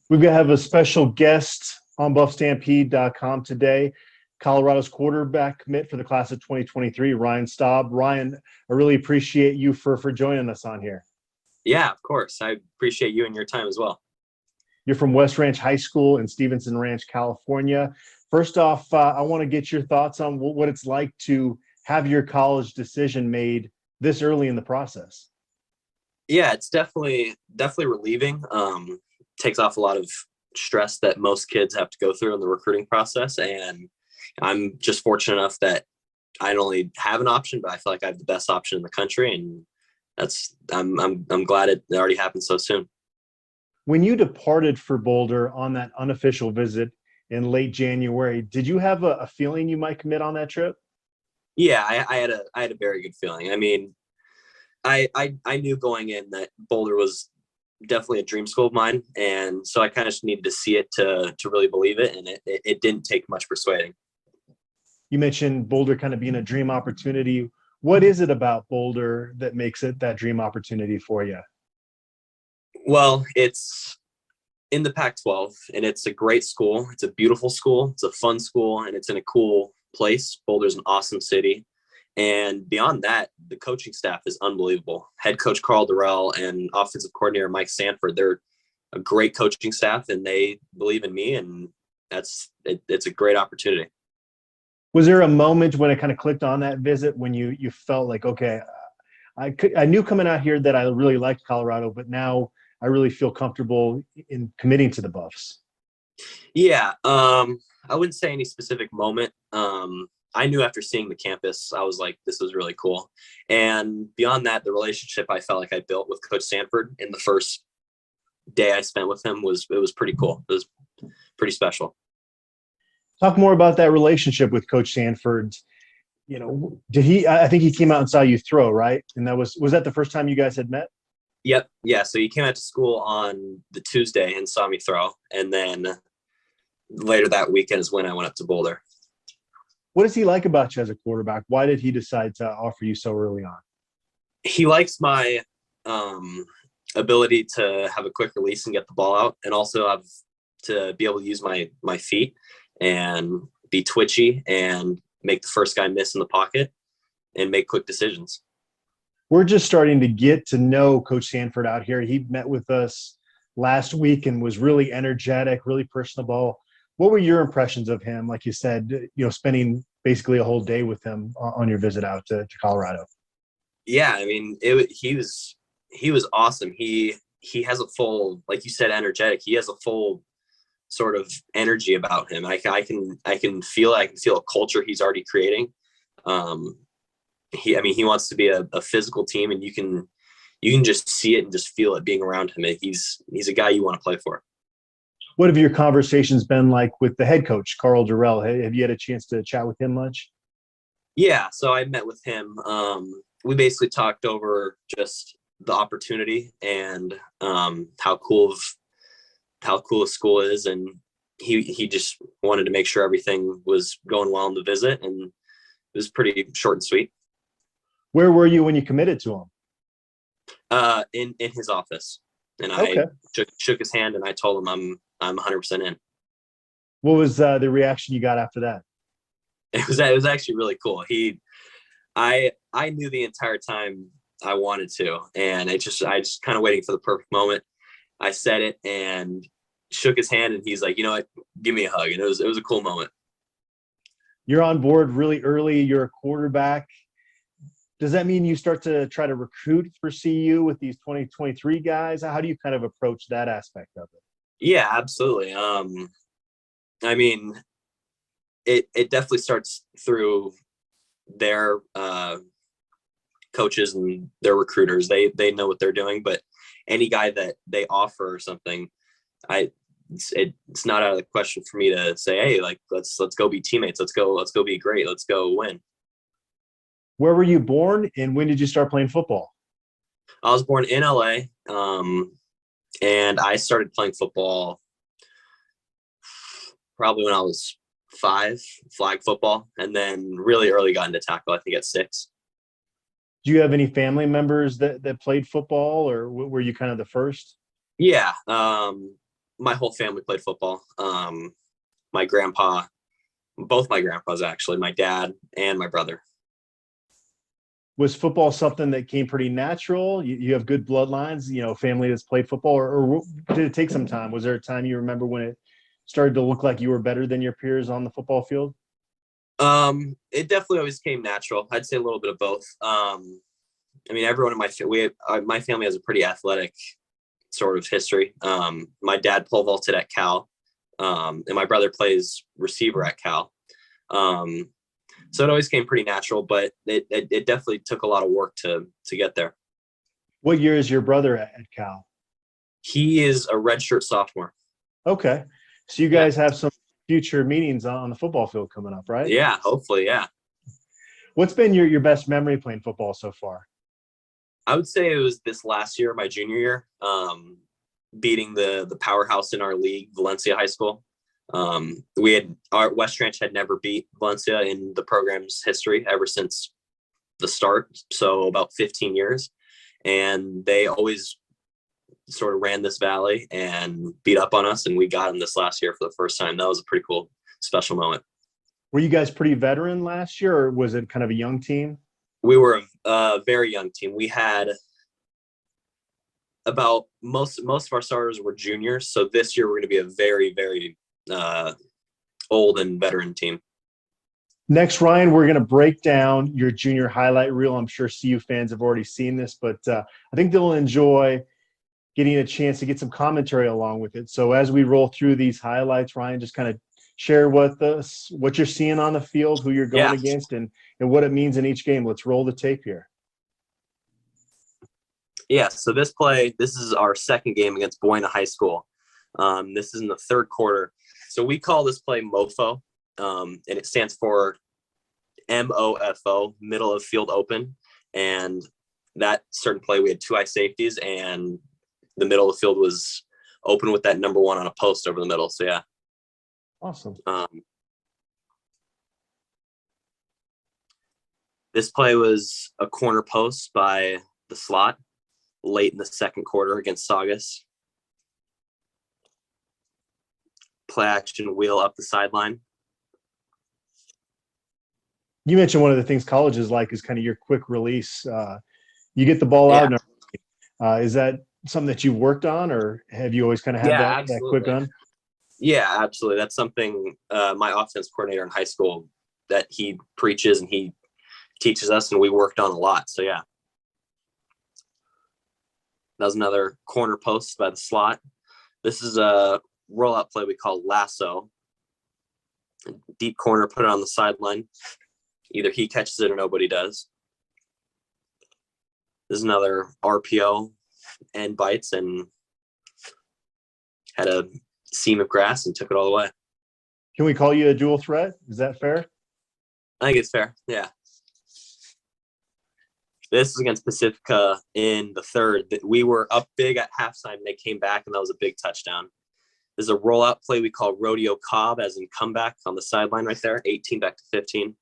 We're going to have a special guest on BuffStampede.com today. Colorado's quarterback commit for the class of 2023, Ryan Staub. Ryan, I really appreciate you for joining us on here. Yeah, of course. I appreciate you and your time as well. You're from West Ranch High School in Stevenson Ranch, California. First off, I want to get your thoughts on what it's like to have your college decision made this early in the process. Yeah, it's definitely relieving. Takes off a lot of stress that most kids have to go through in the recruiting process. And I'm just fortunate enough that I not only have an option, but I feel like I have the best option in the country. And I'm glad it already happened so soon. When you departed for Boulder on that unofficial visit in late January, did you have a feeling you might commit on that trip? Yeah, I had a very good feeling. I mean, I knew going in that Boulder was definitely a dream school of mine, and so I kind of just needed to see it to really believe it, and it didn't take much persuading. You mentioned Boulder kind of being a dream opportunity. What is it about Boulder that makes it that dream opportunity for you? Well, it's in the Pac-12, and it's a great school. It's a beautiful school. It's a fun school, and it's in a cool place. Boulder's an awesome city. And beyond that, the coaching staff is unbelievable. Head coach Carl Durrell and offensive coordinator Mike Sanford, they're a great coaching staff, and they believe in me, and it's a great opportunity. Was there a moment when it kind of clicked on that visit when you felt like, okay, I knew coming out here that I really liked Colorado, but now I really feel comfortable in committing to the Buffs? Yeah, I wouldn't say any specific moment. I knew after seeing the campus, I was like, this was really cool. And beyond that, the relationship I felt like I built with Coach Sanford in the first day I spent with him was pretty cool. It was pretty special. Talk more about that relationship with Coach Sanford. You know, I think he came out and saw you throw, right? And was that the first time you guys had met? Yep. Yeah. So he came out to school on the Tuesday and saw me throw. And then later that weekend is when I went up to Boulder. What does he like about you as a quarterback? Why did he decide to offer you so early on? He likes my ability to have a quick release and get the ball out, and also have to be able to use my feet and be twitchy and make the first guy miss in the pocket and make quick decisions. We're just starting to get to know Coach Sanford out here. He met with us last week and was really energetic, really personable. What were your impressions of him? Like you said, spending basically a whole day with him on your visit out to Colorado. Yeah, I mean, he was awesome. He has a full, like you said, energetic. He has a full sort of energy about him. I can feel a culture he's already creating. He wants to be a physical team, and you can just see it and just feel it being around him. And he's a guy you want to play for. What have your conversations been like with the head coach, Carl Durrell? Have you had a chance to chat with him much? Yeah, so I met with him. We basically talked over just the opportunity and how cool the school is, and he just wanted to make sure everything was going well in the visit, and it was pretty short and sweet. Where were you when you committed to him? In his office, and Okay. I shook his hand, and I told him I'm 100% in. What was the reaction you got after that? It was actually really cool. I knew the entire time I wanted to, and I just kind of waiting for the perfect moment. I said it and shook his hand, and he's like, you know what, give me a hug. And it was a cool moment. You're on board really early. You're a quarterback. Does that mean you start to try to recruit for CU with these 2023 guys? How do you kind of approach that aspect of it? Yeah, absolutely. I mean, it definitely starts through their coaches and their recruiters. They know what they're doing, but any guy that they offer or something, it's not out of the question for me to say, hey, like let's go be teammates. Let's go be great. Let's go win. Where were you born, and when did you start playing football? I was born in LA, and I started playing football probably when I was 5, flag football, and then really early got into tackle, I think at 6. Do you have any family members that played football, or were you kind of the first? Yeah. my whole family played football. My grandpa, both my grandpas actually, my dad and my brother. Was football something that came pretty natural? You have good bloodlines, family that's played football, or did it take some time? Was there a time you remember when it started to look like you were better than your peers on the football field? It definitely always came natural. I'd say a little bit of both. I mean, everyone in my family has a pretty athletic sort of history. My dad pole vaulted at Cal, and my brother plays receiver at Cal. So it always came pretty natural, but it definitely took a lot of work to get there. What year is your brother at Cal? He is a redshirt sophomore. Okay. So you guys have some future meetings on the football field coming up, right? Yeah, hopefully, yeah. What's been your best memory playing football so far? I would say it was this last year, my junior year, beating the powerhouse in our league, Valencia High School. Our West Ranch had never beat Valencia in the program's history ever since the start, so about 15 years, and they always sort of ran this valley and beat up on us, and we got them this last year for the first time. That was a pretty cool, special moment. Were you guys pretty veteran last year, or was it kind of a young team? We were a very young team. We had about most of our starters were juniors, so this year we're going to be a very, very old and veteran team. Next, Ryan, we're going to break down your junior highlight reel. I'm sure CU fans have already seen this, but I think they'll enjoy getting a chance to get some commentary along with it. So as we roll through these highlights, Ryan, just kind of share with us what you're seeing on the field, who you're going against, and what it means in each game. Let's roll the tape here. Yeah, so this is our second game against Buena High School. This is in the third quarter. So we call this play MOFO, and it stands for MOFO, middle of field open. And that certain play, we had two high safeties, and the middle of the field was open with that number one on a post over the middle. So, yeah. Awesome. This play was a corner post by the slot late in the second quarter against Saugus. Play action wheel up the sideline. You mentioned one of the things colleges like is kind of your quick release. You get the ball out. Is that something that you've worked on, or have you always kind of had that quick gun? Yeah, absolutely. That's something my offense coordinator in high school that he preaches and he teaches us, and we worked on a lot. So, yeah. That was another corner post by the slot. This is a rollout play we call lasso. Deep corner, put it on the sideline. Either he catches it or nobody does. This is another RPO and bites and had a seam of grass and took it all the way. Can we call you a dual threat? Is that fair? I think it's fair, yeah. This is against Pacifica in the third. We were up big at halftime. They came back, and that was a big touchdown. There's a rollout play we call Rodeo Cobb, as in comeback on the sideline right there, 18 back to 15.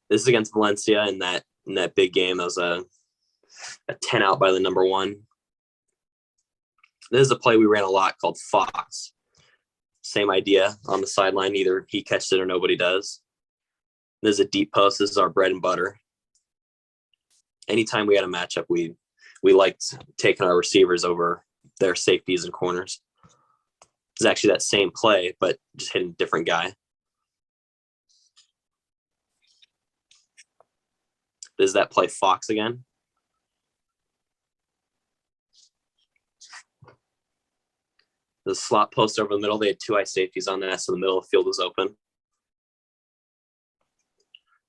This is against Valencia in that big game. That was a 10 out by the number one. This is a play we ran a lot called Fox. Same idea on the sideline. Either he catches it or nobody does. This is a deep post. This is our bread and butter. Anytime we had a matchup, we liked taking our receivers over their safeties and corners. It's actually that same play, but just hitting a different guy. This is that play Fox again. The slot post over the middle, they had two high safeties on that, so the middle of the field was open.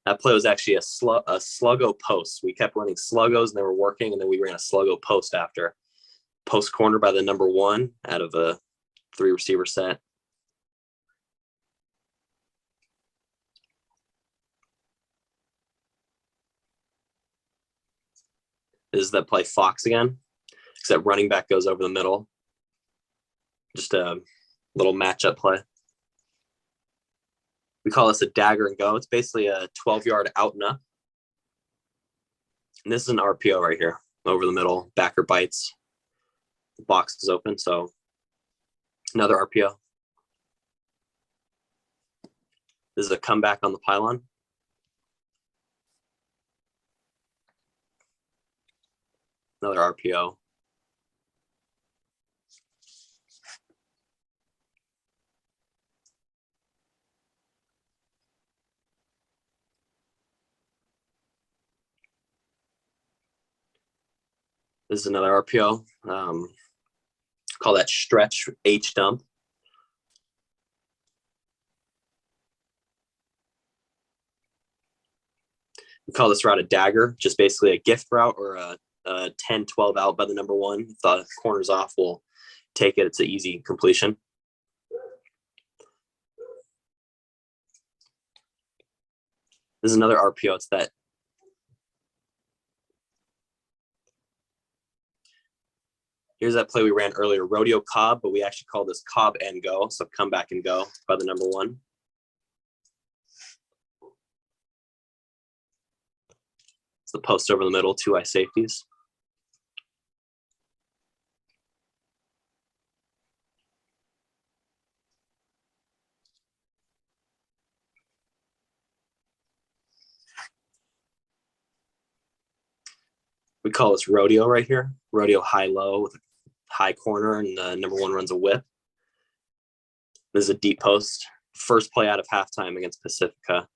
That play was actually a sluggo post. We kept running sluggos, and they were working, and then we ran a sluggo post after. Post corner by the number one out of a 3-receiver set. This is that play Fox again, except running back goes over the middle. Just a little matchup play. We call this a dagger and go. It's basically a 12-yard out and up. And this is an RPO right here, over the middle. Backer bites. The box is open, so another RPO. This is a comeback on the pylon. Another RPO. This is another RPO. Call that stretch H dump. We call this route a dagger, just basically a gift route or a 10-12 out by the number one. If the corner's off, we'll take it. It's an easy completion. This is another RPO. It's that. Here's that play we ran earlier, rodeo cob, but we actually call this cob and go. So come back and go by the number one. It's the post over the middle, 2 eye safeties. We call this rodeo right here. Rodeo high-low with a high corner, and the number one runs a whip. This is a deep post. First play out of halftime against Pacifica.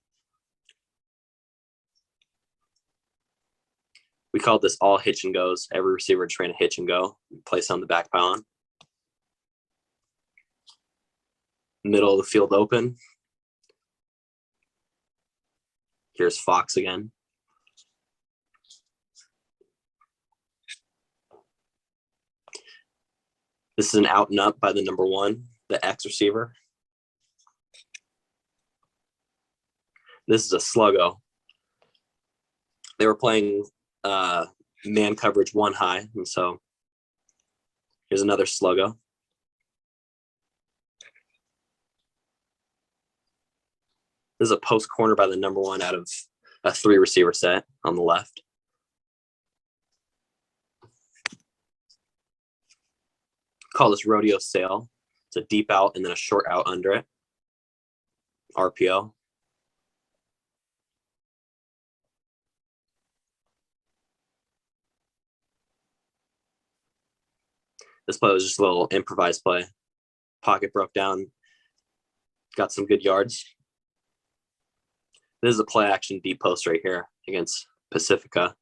We called this all hitch and goes. Every receiver just ran a hitch and go. Place on the back pylon. Middle of the field open. Here's Fox again. This is an out and up by the number one, the X receiver. This is a sluggo. They were playing man coverage 1 high, and so here's another sluggo. This is a post corner by the number one out of a 3 receiver set on the left. Call this rodeo sail. It's a deep out and then a short out under it. RPO. This play was just a little improvised play. Pocket broke down. Got some good yards. This is a play action deep post right here against Pacifica.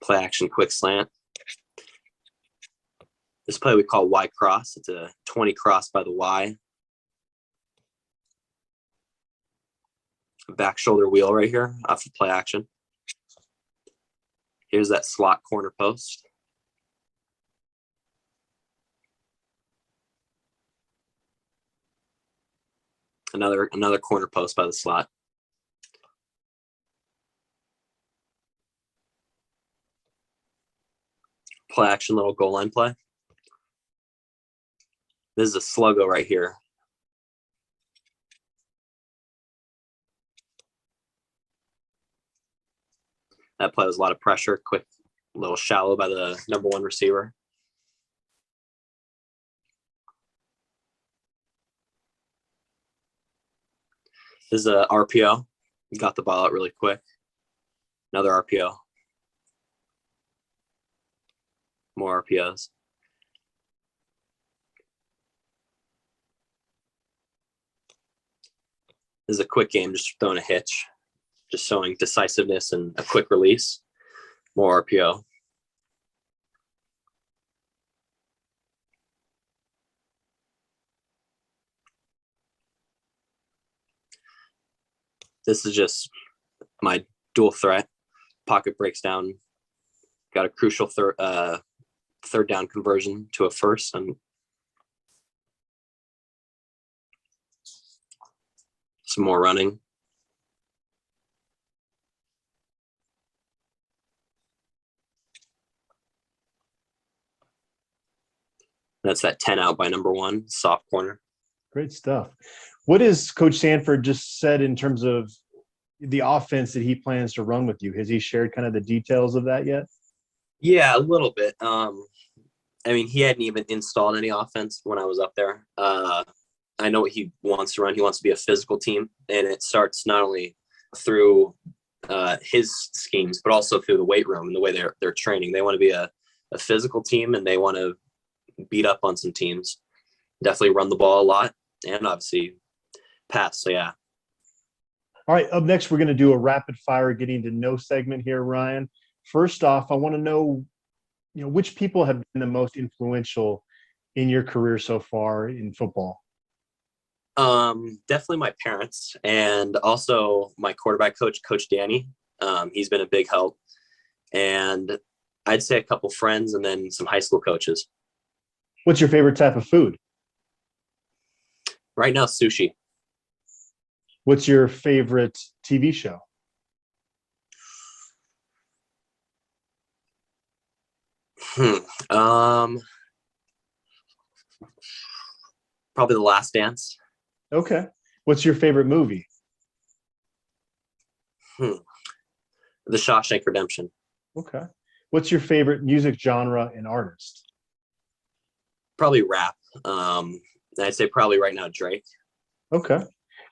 Play action quick slant. This play we call Y cross. It's a 20 cross by the Y. A back shoulder wheel right here off of play action. Here's that slot corner post. Another corner post by the slot. Play action little goal line play. This is a sluggo right here. That play was a lot of pressure, quick, a little shallow by the number one receiver. This is a RPO. Got the ball out really quick. Another RPO. More RPOs. This is a quick game, just throwing a hitch, just showing decisiveness and a quick release. More RPO. This is just my dual threat. Pocket breaks down. Got a crucial third down conversion to a first, and some more running. That's that 10 out by number one, soft corner. Great stuff. What has Coach Sanford just said in terms of the offense that he plans to run with you? Has he shared kind of the details of that yet? Yeah, a little bit. I mean, he hadn't even installed any offense when I was up there. I know what he wants to run. He wants to be a physical team, and it starts not only through his schemes, but also through the weight room and the way they're training. They want to be a physical team, and they want to beat up on some teams. Definitely run the ball a lot, and obviously pass. So yeah. All right, up next, we're going to do a rapid fire getting to know segment here, Ryan. First off, I want to know, which people have been the most influential in your career so far in football? Definitely my parents, and also my quarterback coach, Coach Danny. He's been a big help. And I'd say a couple friends and then some high school coaches. What's your favorite type of food? Right now, sushi. What's your favorite TV show? Probably The Last Dance. Okay. What's your favorite movie? The Shawshank Redemption. Okay. What's your favorite music genre and artist? Probably rap. I'd say probably right now Drake. Okay.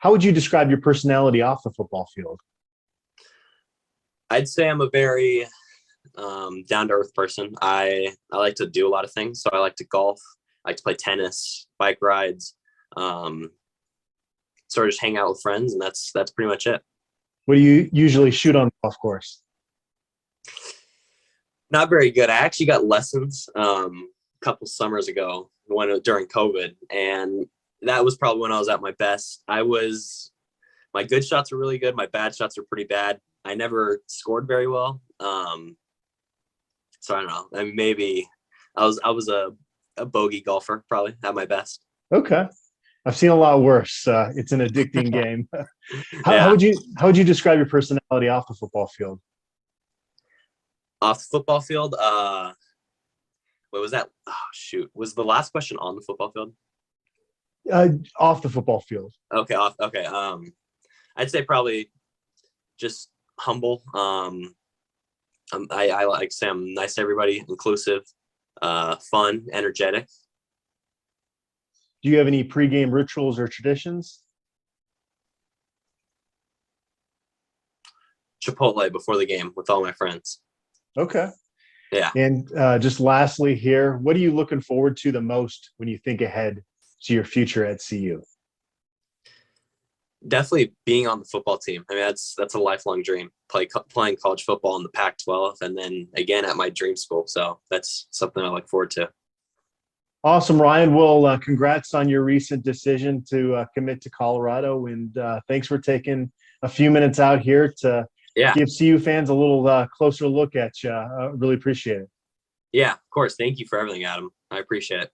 How would you describe your personality off the football field? I'd say I'm a very down-to-earth person. I like to do a lot of things. So I like to golf. I like to play tennis, bike rides, sort of just hang out with friends, and that's pretty much it. What do you usually shoot on the golf course? Not very good. I actually got lessons a couple summers ago during COVID, and that was probably when I was at my best. My good shots were really good. My bad shots were pretty bad. I never scored very well. So I don't know. I mean, maybe I was a bogey golfer, probably at my best. Okay. I've seen a lot worse. It's an addicting game. Yeah. How would you describe your personality off the football field? Off the football field, what was that? Oh shoot. Was the last question on the football field? Off the football field. Okay, okay. I'd say probably just humble. I like to say I'm nice to everybody, inclusive, fun, energetic. Do you have any pregame rituals or traditions? Chipotle before the game with all my friends. Okay. Yeah. And just lastly here, what are you looking forward to the most when you think ahead to your future at CU? Definitely being on the football team. I mean, that's a lifelong dream. Playing college football in the Pac-12, and then again at my dream school. So that's something I look forward to. Awesome, Ryan. Well, congrats on your recent decision to commit to Colorado, and thanks for taking a few minutes out here to give CU fans a little closer look at you. Really appreciate it. Yeah, of course. Thank you for everything, Adam. I appreciate it.